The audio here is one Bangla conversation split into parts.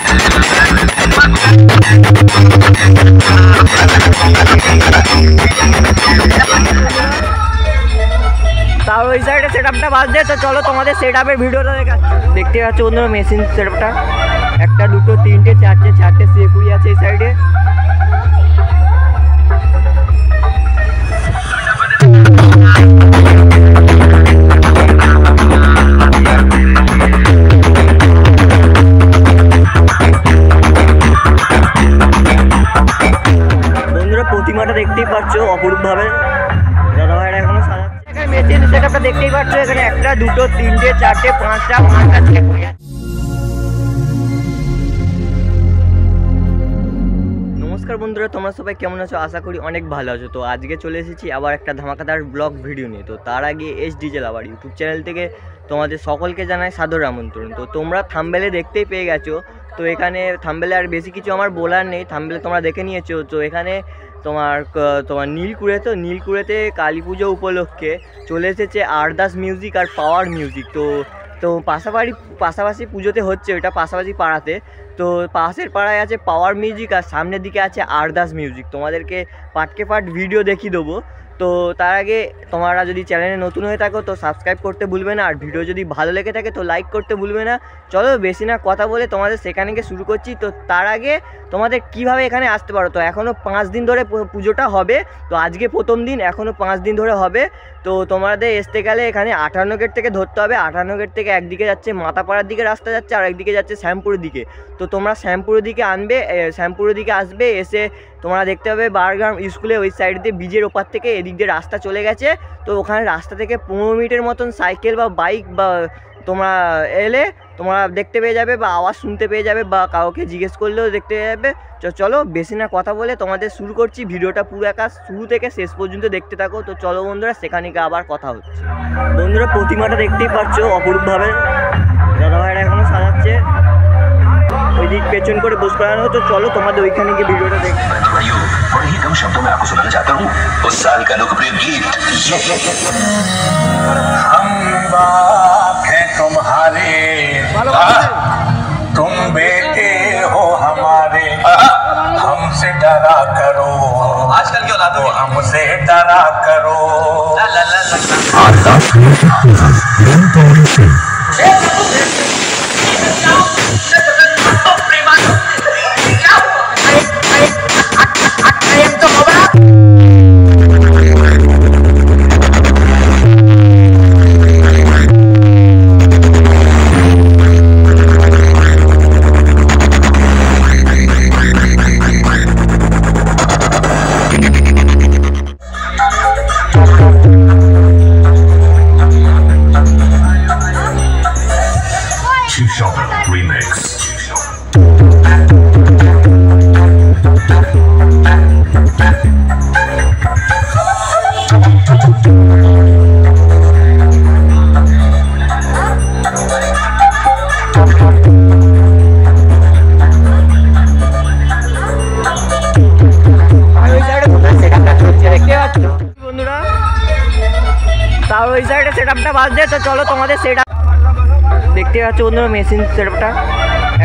তার ওই সাইডে সেটআপটা বাজছে। তো চলো তোমাদের সেটআপের ভিডিওটা দেখাচ্ছি। দেখতে পাচ্ছ বন্ধুরা মেশিন সেটআপটা, একটা দুটো তিনটে চারটে সিএকুড়ি আছে এই সাইডে। বন্ধুরা প্রতিমাটা দেখতেই পাচ্ছ অপরূপভাবে দাদা ভাইরা এখনো সাজাচ্ছে। মেশিন সেটআপটা দেখতেই পাচ্ছ, এখানে একটা দুটো তিনটে চারটে পাঁচটা সিএকুড়ি আছে। নমস্কার বন্ধুরা, তোমরা সবাই কেমন আছো? আশা করি অনেক ভালো আছো। তো আজকে চলে এসেছি আবার একটা ধামাকাদার ব্লগ ভিডিও নিয়ে। তো তার আগে এস ডিজেল আবার ইউটিউব চ্যানেল থেকে তোমাদের সকলকে জানাই সাদর আমন্ত্রণ। তো তোমরা থাম্বনেলে দেখতেই পেয়ে গেছো। তো এখানে থাম্বনেলে আর বেশি কিছু আমার বলার নেই, থাম্বনেলে তোমরা দেখে নিয়েছো। তো এখানে তোমার নীলকুড়েতে কালী পুজো উপলক্ষে চলে এসেছে আরদাস মিউজিক আর পাওয়ার মিউজিক। তো পাশাপাশি পুজোতে হচ্ছে, ওইটা পাশাপাশি পাড়াতে। তো পাশের পাড়ায় আছে পাওয়ার মিউজিক আর সামনের দিকে আছে আরদাস মিউজিক। তোমাদেরকে পার্টকে পার্ট ভিডিও দেখিয়ে দেবো। তো তার আগে তোমরা যদি চ্যানেলে নতুন হয়ে থাকো তো সাবস্ক্রাইব করতে ভুলবে না, আর ভিডিও যদি ভালো লেগে থাকে তো লাইক করতে ভুলবে না। চলো বেশি না কথা বলে তোমাদের সেখানে গিয়ে শুরু করছি। তো তার আগে তোমাদের কিভাবে এখানে আসতে পারো, তো এখনও 5 দিন ধরে পুজোটা হবে। তো আজকে প্রথম দিন, এখনও 5 দিন ধরে হবে। তো তোমাদের আসতে গেলে এখানে 58 গেট থেকে ধরতে হবে। 58 গেট থেকে একদিকে যাচ্ছে মাথাপাড়ার দিকে রাস্তা যাচ্ছে, আর একদিকে যাচ্ছে শ্যামপুরের দিকে। তো তোমরা শ্যামপুরের দিকে আসবে। এসে তোমরা দেখতে পাবে বারগ্রাম স্কুলে ওই সাইড দিয়ে ব্রিজের ওপার থেকে এদিক দিয়ে রাস্তা চলে গেছে। তো ওখানে রাস্তা থেকে 15 মিনিটের মতন সাইকেল বা বাইক বা তোমরা এলে তোমরা দেখতে পেয়ে যাবে, বা আওয়াজ শুনতে পেয়ে যাবে, বা কাউকে জিজ্ঞেস করলেও দেখতে পেয়ে যাবে। চলো বেশি না কথা বলে তোমাদের শুরু করছি। ভিডিওটা পুরো একা শুরু থেকে শেষ পর্যন্ত দেখতে থাকো। তো চলো বন্ধুরা, সেখানে গিয়ে আবার কথা হচ্ছে। বন্ধুরা প্রতিমাটা দেখতেই পাচ্ছ অপরূপভাবে দাদা ভাইরা এখনো সাজাচ্ছে। ওই দিক পেছন করে বস করানো। তো চলো তোমাদের ওইখানে গিয়ে ভিডিওটা দেখো। बड़े ही कम शब्दों में आपको सुनाना चाहता हूँ उस साल का लोकप्रिय गीत। हम बाप हैं तुम्हारे, तुम बेटे हो हमारे, हमसे डरा करो, आजकल की औलादों को हमसे डरा करो। তার ওই সাইডে সেটআপটা বাজছে। তো চলো তোমাদের সেটআপ দেখতে পাচ্ছ বন্ধুরা মেশিন সেটআপটা,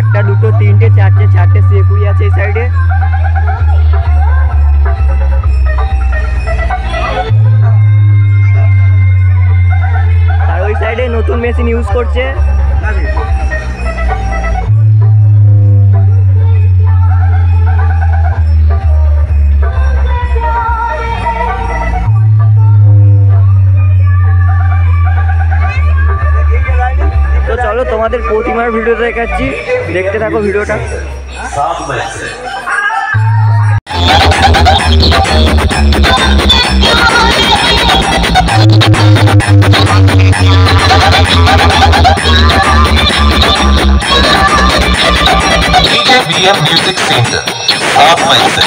একটা দুটো তিনটে চারটে সিএকুড়ি আছে এই সাইডে। আর ওই সাইডে নতুন মেশিন ইউজ করছে। চলো তোমাদের প্রতিমার ভিডিও দেখাচ্ছি, দেখতে থাকো ভিডিওটা। BM Music Center, 7 मई से।